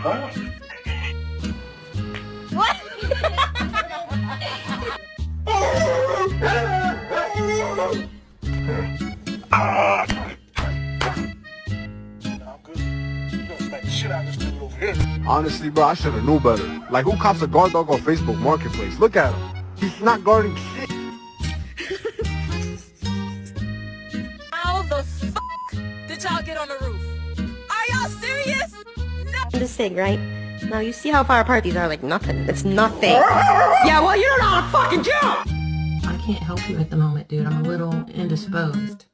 What? Honestly, bro, I should have knew better. Like, who cops a guard dog on Facebook Marketplace? Look at him. He's not guarding shit. How the fuck did y'all get on the roof? Are y'all serious? No. I'm just saying, right? Now you see how far apart these are, like nothing. It's nothing. Yeah, well, you don't know how to fucking jump! I can't help you at the moment, dude. I'm a little indisposed.